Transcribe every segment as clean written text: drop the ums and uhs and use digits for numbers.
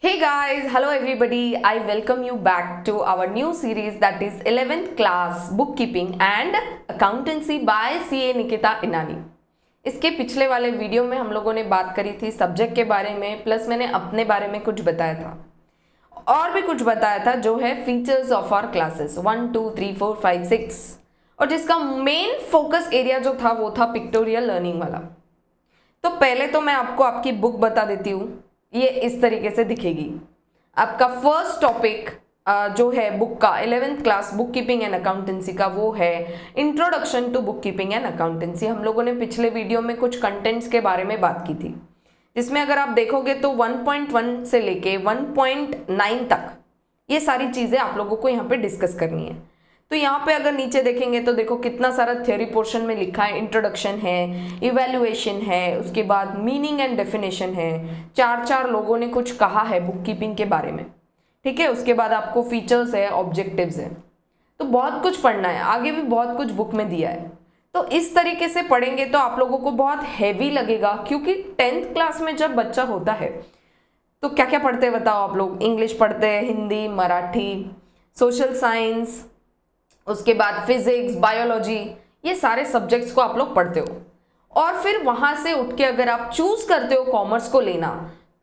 Hey guys, hello everybody. I welcome you back to our new series that is 11th class bookkeeping and accountancy by CA Nikita इनानी। इसके पिछले वाले video में हम लोगों ने बात करी थी सब्जेक्ट के बारे में, प्लस मैंने अपने बारे में कुछ बताया था और भी कुछ बताया था जो है फीचर्स ऑफ आवर क्लासेस 1 2 3 4 5 6 और जिसका मेन फोकस एरिया जो था वो था पिक्टोरियल लर्निंग वाला। तो पहले तो मैं आपको आपकी बुक बता देती हूँ, ये इस तरीके से दिखेगी। आपका फर्स्ट टॉपिक जो है बुक का 11th class book keeping and accountancy का वो है introduction to book keeping and accountancy. हम लोगों ने पिछले वीडियो में कुछ कंटेंट्स के बारे में बात की थी, जिसमें अगर आप देखोगे तो 1.1 से लेके 1.9 तक ये सारी चीज़ें आप लोगों को यहाँ पे डिस्कस करनी है। तो यहाँ पे अगर नीचे देखेंगे तो देखो कितना सारा थ्योरी पोर्शन में लिखा है। इंट्रोडक्शन है, इवैल्यूएशन है, उसके बाद मीनिंग एंड डेफिनेशन है, चार लोगों ने कुछ कहा है बुक कीपिंग के बारे में, ठीक है। उसके बाद आपको फीचर्स है, ऑब्जेक्टिव्स है, तो बहुत कुछ पढ़ना है, आगे भी बहुत कुछ बुक में दिया है। तो इस तरीके से पढ़ेंगे तो आप लोगों को बहुत हैवी लगेगा, क्योंकि 10th क्लास में जब बच्चा होता है तो क्या क्या पढ़ते हैं बताओ आप लोग? इंग्लिश पढ़ते हैं, हिंदी, मराठी, सोशल साइंस, उसके बाद फिजिक्स, बायोलॉजी, ये सारे सब्जेक्ट्स को आप लोग पढ़ते हो। और फिर वहां से उठ के अगर आप चूज करते हो कॉमर्स को लेना,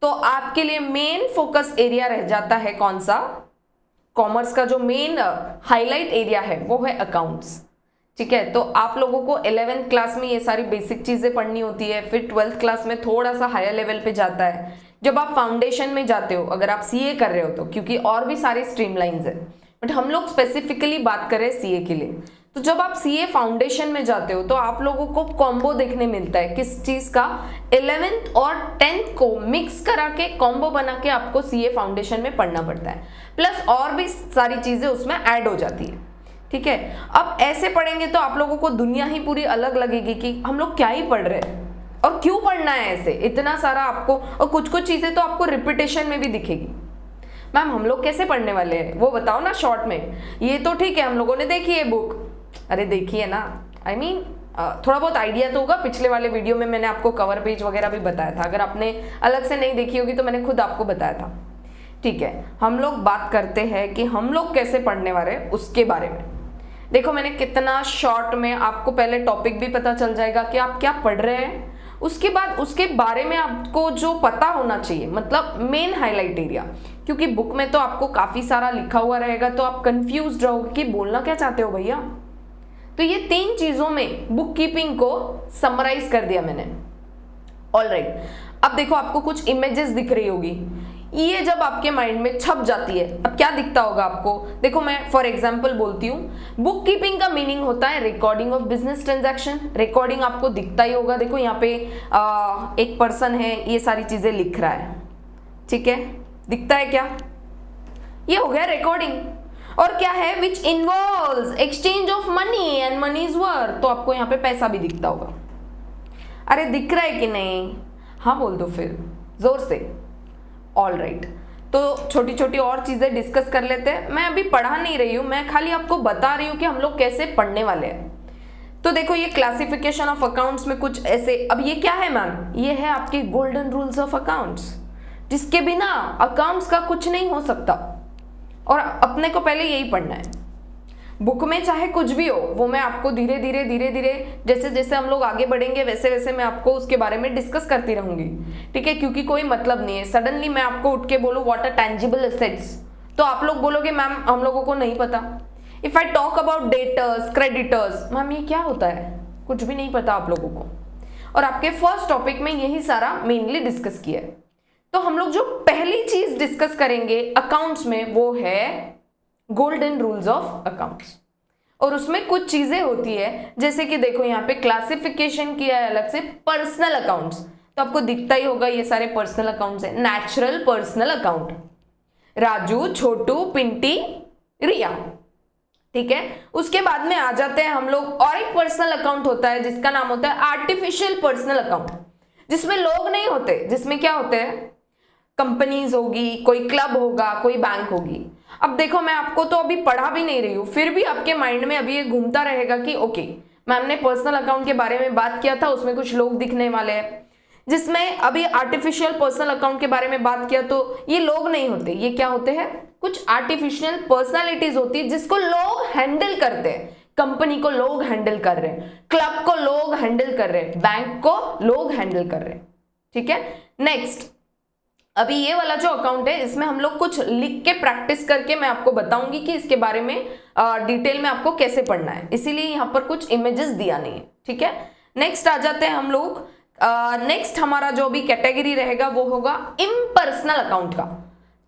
तो आपके लिए मेन फोकस एरिया रह जाता है कौन सा? कॉमर्स का जो मेन हाईलाइट एरिया है वो है अकाउंट्स, ठीक है। तो आप लोगों को 11th क्लास में ये सारी बेसिक चीजें पढ़नी होती है, फिर 12th क्लास में थोड़ा सा हायर लेवल पे जाता है। जब आप फाउंडेशन में जाते हो, अगर आप सीए कर रहे हो तो, क्योंकि और भी सारे स्ट्रीमलाइंस है, बट हम लोग स्पेसिफिकली बात कर रहे हैं सीए के लिए। तो जब आप सीए फाउंडेशन में जाते हो तो आप लोगों को कॉम्बो देखने मिलता है, किस चीज का? 11th और 10th को मिक्स करा के कॉम्बो बना के आपको सीए फाउंडेशन में पढ़ना पड़ता है, प्लस और भी सारी चीजें उसमें ऐड हो जाती है, ठीक है। अब ऐसे पढ़ेंगे तो आप लोगों को दुनिया ही पूरी अलग लगेगी कि हम लोग क्या ही पढ़ रहे हैं और क्यों पढ़ना है ऐसे इतना सारा आपको। और कुछ कुछ चीजें तो आपको रिपीटेशन में भी दिखेगी। मैम हम लोग कैसे पढ़ने वाले हैं वो बताओ ना शॉर्ट में। ये तो ठीक है, हम लोगों ने देखी है बुक, अरे देखी है ना, आई मीन थोड़ा बहुत आइडिया तो होगा। पिछले वाले वीडियो में मैंने आपको कवर पेज वगैरह भी बताया था, अगर आपने अलग से नहीं देखी होगी तो मैंने खुद आपको बताया था, ठीक है। हम लोग बात करते हैं कि हम लोग कैसे पढ़ने वाले हैं उसके बारे में। देखो मैंने कितना शॉर्ट में आपको पहले टॉपिक भी पता चल जाएगा कि आप क्या पढ़ रहे हैं, उसके बाद उसके बारे में आपको जो पता होना चाहिए, मतलब मेन हाईलाइट एरिया। क्योंकि बुक में तो आपको काफी सारा लिखा हुआ रहेगा तो आप कंफ्यूज रहोगे कि बोलना क्या चाहते हो भैया। तो ये 3 चीजों में बुक कीपिंग को समराइज कर दिया मैंने। ऑलराइट, अब देखो आपको कुछ इमेजेस दिख रही होगी, ये जब आपके माइंड में छप जाती है अब क्या दिखता होगा आपको? देखो मैं फॉर एग्जांपल बोलती हूँ, बुक कीपिंग का मीनिंग होता है recording of business transaction. Recording आपको दिखता ही होगा, देखो यहाँ पे एक पर्सन है, ये सारी चीजें लिख रहा है, ठीक है, दिखता है क्या? ये हो गया रिकॉर्डिंग। और क्या है? Which involves exchange of money and money is worth, तो आपको यहाँ पे पैसा भी दिखता होगा। अरे दिख रहा है कि नहीं? हाँ बोल दो फिर जोर से। ऑल राइट, तो छोटी छोटी और चीजें डिस्कस कर लेते हैं। मैं अभी पढ़ा नहीं रही हूँ, मैं खाली आपको बता रही हूँ कि हम लोग कैसे पढ़ने वाले हैं। तो देखो ये क्लासिफिकेशन ऑफ अकाउंट्स में कुछ ऐसे, अब ये क्या है मैम? ये है आपके गोल्डन रूल्स ऑफ अकाउंट्स, जिसके बिना अकाउंट्स का कुछ नहीं हो सकता। और अपने को पहले यही पढ़ना है। बुक में चाहे कुछ भी हो, वो मैं आपको धीरे धीरे जैसे जैसे हम लोग आगे बढ़ेंगे वैसे वैसे मैं आपको उसके बारे में डिस्कस करती रहूंगी, ठीक है। क्योंकि कोई मतलब नहीं है सडनली मैं आपको उठ के बोलूं व्हाट आर टैंजिबल एसेट्स, तो आप लोग बोलोगे मैम हम लोगों को नहीं पता। If I talk about debtors, creditors, ma'am ये क्या होता है? कुछ भी नहीं पता आप लोगों को। और आपके फर्स्ट टॉपिक में यही सारा मेनली डिस्कस किया है। तो हम लोग जो पहली चीज डिस्कस करेंगे अकाउंट्स में वो है गोल्डन रूल्स ऑफ अकाउंट्स। और उसमें कुछ चीजें होती है, जैसे कि देखो यहाँ पे क्लासिफिकेशन किया है अलग से पर्सनल अकाउंट्स, तो आपको दिखता ही होगा ये सारे पर्सनल अकाउंट्स है। नेचुरल पर्सनल अकाउंट, राजू, छोटू, पिंटी, रिया, ठीक है। उसके बाद में आ जाते हैं हम लोग, और एक पर्सनल अकाउंट होता है जिसका नाम होता है आर्टिफिशियल पर्सनल अकाउंट, जिसमें लोग नहीं होते, जिसमें क्या होते हैं? कंपनीज होगी, कोई क्लब होगा, कोई बैंक होगी। अब देखो मैं आपको तो अभी पढ़ा भी नहीं रही हूँ, फिर भी आपके माइंड में अभी ये घूमता रहेगा कि ओके मैम ने पर्सनल अकाउंट के बारे में बात किया था, उसमें कुछ लोग दिखने वाले हैं। जिसमें अभी आर्टिफिशियल पर्सनल अकाउंट के बारे में बात किया तो ये लोग नहीं होते, ये क्या होते हैं, कुछ आर्टिफिशियल पर्सनालिटीज होती है जिसको लोग हैंडल करते हैं। कंपनी को लोग हैंडल कर रहे हैं, क्लब को लोग हैंडल कर रहे हैं, बैंक को लोग हैंडल कर रहे हैं। ठीक है, नेक्स्ट अभी ये वाला जो अकाउंट है इसमें हम लोग कुछ लिख के प्रैक्टिस करके मैं आपको बताऊंगी कि इसके बारे में डिटेल में आपको कैसे पढ़ना है, इसीलिए यहाँ पर कुछ इमेजेस दिया नहीं है। ठीक है, नेक्स्ट आ जाते हैं हम लोग। नेक्स्ट हमारा जो भी कैटेगरी रहेगा वो होगा इम्पर्सनल अकाउंट का।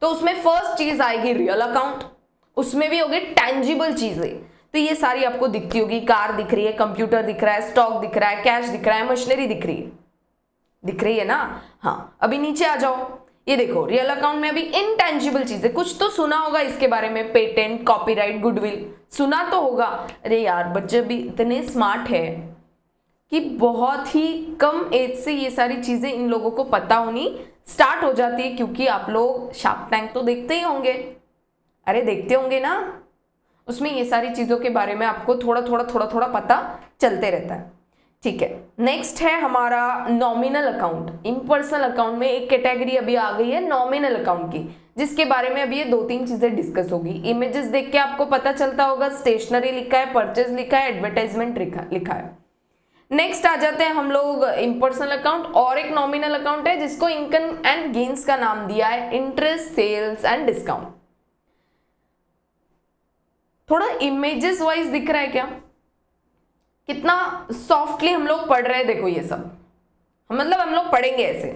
तो उसमें फर्स्ट चीज आएगी रियल अकाउंट, उसमें भी होगी टेंजिबल चीजें। तो ये सारी आपको दिखती होगी, कार दिख रही है, कंप्यूटर दिख रहा है, स्टॉक दिख रहा है, कैश दिख रहा है, मशीनरी दिख रही है ना। हाँ, अभी नीचे आ जाओ, ये देखो रियल अकाउंट में अभी इनटेंजिबल चीजें, कुछ तो सुना होगा इसके बारे में, पेटेंट, कॉपीराइट, गुडविल, सुना तो होगा। अरे यार बच्चे भी इतने स्मार्ट है कि बहुत ही कम एज से ये सारी चीजें इन लोगों को पता होनी स्टार्ट हो जाती है, क्योंकि आप लोग शार्क टैंक तो देखते ही होंगे, अरे देखते होंगे ना, उसमें ये सारी चीजों के बारे में आपको थोड़ा थोड़ा पता चलते रहता है। ठीक है, नेक्स्ट है हमारा नॉमिनल अकाउंट। इम्पर्सनल अकाउंट में एक कैटेगरी अभी आ गई है नॉमिनल अकाउंट की, जिसके बारे में अभी ये 2-3 चीजें डिस्कस होगी। इमेजेस देख के आपको पता चलता होगा, स्टेशनरी लिखा है, परचेज लिखा है, एडवर्टाइजमेंट लिखा है। नेक्स्ट आ जाते हैं हम लोग इम्पर्सनल अकाउंट, और एक नॉमिनल अकाउंट है जिसको इनकम एंड गेन्स का नाम दिया है इंटरेस्ट, सेल्स एंड डिस्काउंट। थोड़ा इमेजेस वाइज दिख रहा है क्या, कितना सॉफ्टली हम लोग पढ़ रहे हैं, देखो ये सब मतलब हम लोग पढ़ेंगे ऐसे।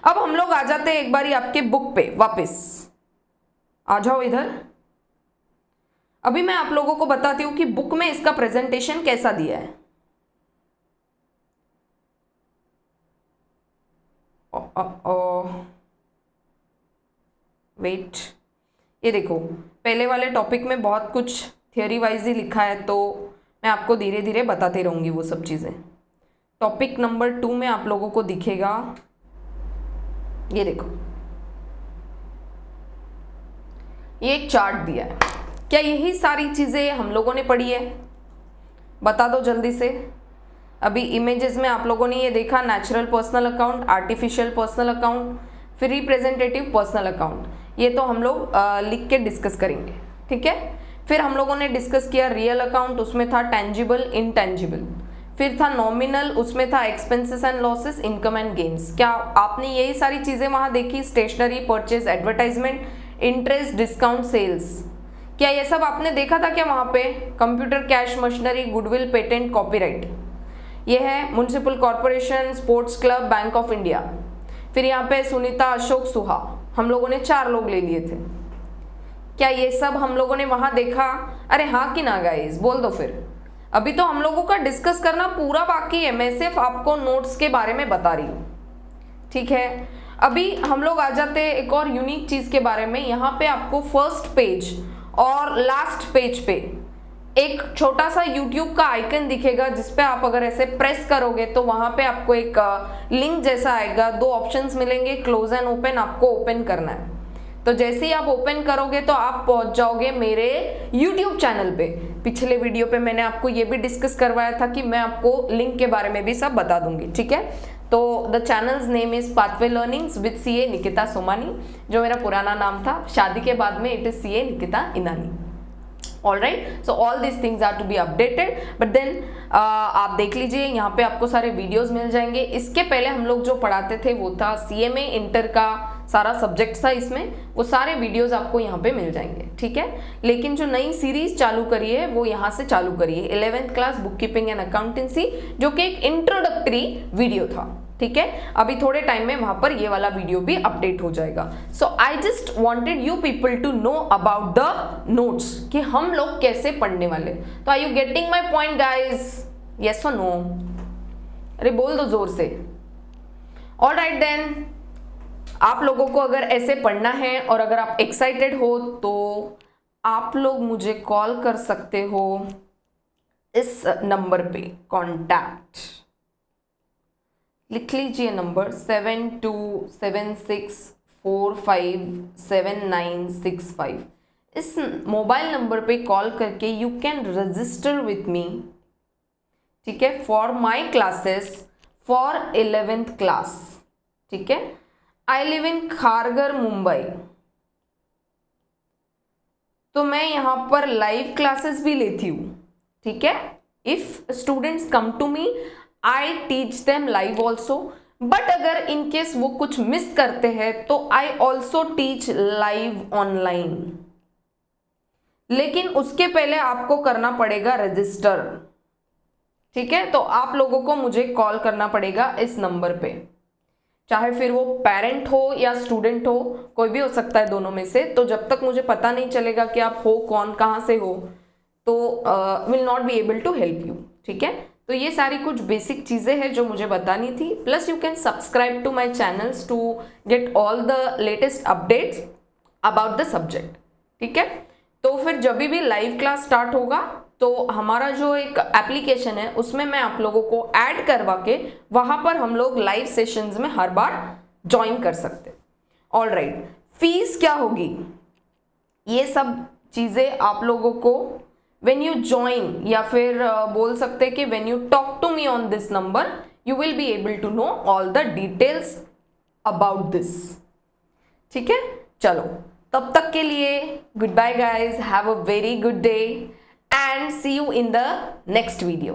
अब हम लोग आ जाते हैं एक बारी आपके बुक पे, वापस आ जाओ इधर। अभी मैं आप लोगों को बताती हूं कि बुक में इसका प्रेजेंटेशन कैसा दिया है। वेट, ये देखो पहले वाले टॉपिक में बहुत कुछ थियोरी वाइज ही लिखा है, तो मैं आपको धीरे धीरे बताते रहूंगी वो सब चीज़ें। टॉपिक नंबर 2 में आप लोगों को दिखेगा, ये देखो ये एक चार्ट दिया है। क्या यही सारी चीज़ें हम लोगों ने पढ़ी है, बता दो जल्दी से। अभी इमेजेस में आप लोगों ने ये देखा, natural personal account, artificial personal account, फिर रिप्रेजेंटेटिव पर्सनल अकाउंट, ये तो हम लोग लिख के डिस्कस करेंगे। ठीक है, फिर हम लोगों ने डिस्कस किया रियल अकाउंट, उसमें था टेंजिबल, इनटेंजिबल, फिर था नॉमिनल, उसमें था expenses and losses, income and gains. क्या आपने यही सारी चीजें वहां देखी, stationery, purchase, advertisement, interest, discount, sales, क्या ये सब आपने देखा था क्या वहां पे? Computer, cash, machinery, goodwill, patent, copyright, ये है municipal corporation, sports club, bank of India. फिर यहाँ पे सुनीता, अशोक, सुहा, हम लोगों ने 4 लोग ले लिए थे। क्या ये सब हम लोगों ने वहां देखा? अरे हाँ कि ना गाइस, बोल दो फिर। अभी तो हम लोगों का डिस्कस करना पूरा बाकी है, मैं सिर्फ आपको नोट्स के बारे में बता रही हूँ। ठीक है, अभी हम लोग आ जाते हैं एक और यूनिक चीज के बारे में। यहाँ पे आपको फर्स्ट पेज और लास्ट पेज पे एक छोटा सा YouTube का आइकन दिखेगा, जिसपे आप अगर ऐसे प्रेस करोगे तो वहां पे आपको एक लिंक जैसा आएगा, 2 ऑप्शंस मिलेंगे, क्लोज एंड ओपन, आपको ओपन करना है। तो जैसे ही आप ओपन करोगे तो आप पहुंच जाओगे मेरे YouTube चैनल पे। पिछले वीडियो पे मैंने आपको ये भी डिस्कस करवाया था कि मैं आपको लिंक के बारे में भी सब बता दूंगी। ठीक है, तो the channel's name is pathway learnings with CA Nikita Somani, जो मेरा पुराना नाम था। शादी के बाद में it is CA Nikita Inani. All right, so all this things are to be updated, but then आप देख लीजिए यहाँ पे आपको सारे वीडियोस मिल जाएंगे। इसके पहले हम लोग जो पढ़ाते थे वो था CMA इंटर का सारा सब्जेक्ट था इसमें, वो सारे वीडियोस आपको यहाँ पे मिल जाएंगे। ठीक है, लेकिन जो नई सीरीज चालू करी है वो यहाँ से चालू करिए, 11th class book keeping and accountancy, जो कि एक इंट्रोडक्टरी वीडियो था। ठीक है, अभी थोड़े टाइम में वहां पर ये वाला वीडियो भी अपडेट हो जाएगा। So I just wanted you people to know about the notes कि हम लोग कैसे पढ़ने वाले। तो are you getting my point guys? Yes और नो? अरे बोल दो जोर से। ऑल राइट देन, आप लोगों को अगर ऐसे पढ़ना है और अगर आप एक्साइटेड हो तो आप लोग मुझे कॉल कर सकते हो इस नंबर पे, कॉन्टैक्ट लिख लीजिए नंबर 7276457965। इस मोबाइल नंबर पे कॉल करके you can register with me, ठीक है, for my classes for 11th class, ठीक है। I live in Kharghar Mumbai, तो मैं यहाँ पर लाइव क्लासेस भी लेती हूँ, ठीक है। If students come to me I teach them live also, but अगर इन केस वो कुछ मिस करते हैं तो I also teach live online. लेकिन उसके पहले आपको करना पड़ेगा रजिस्टर, ठीक है। तो आप लोगों को मुझे कॉल करना पड़ेगा इस नंबर पे, चाहे फिर वो पेरेंट हो या स्टूडेंट हो, कोई भी हो सकता है दोनों में से। तो जब तक मुझे पता नहीं चलेगा कि आप हो कौन, कहाँ से हो, तो will not be able to help you, ठीक है। तो ये सारी कुछ बेसिक चीज़ें हैं जो मुझे बतानी थी। Plus you can subscribe to my channels to get all the latest updates about the subject, ठीक है। तो फिर जब भी लाइव क्लास स्टार्ट होगा तो हमारा जो एक एप्लीकेशन है उसमें मैं आप लोगों को ऐड करवा के वहाँ पर हम लोग लाइव सेशंस में हर बार ज्वाइन कर सकते। ऑल राइट, फीस क्या होगी, ये सब चीज़ें आप लोगों को व्हेन यू ज्वाइन, या फिर बोल सकते हैं कि when you talk to me on this number, you will be able to know all the details about this, ठीक है। चलो, तब तक के लिए good bye guys, have a very good day and see you in the next video.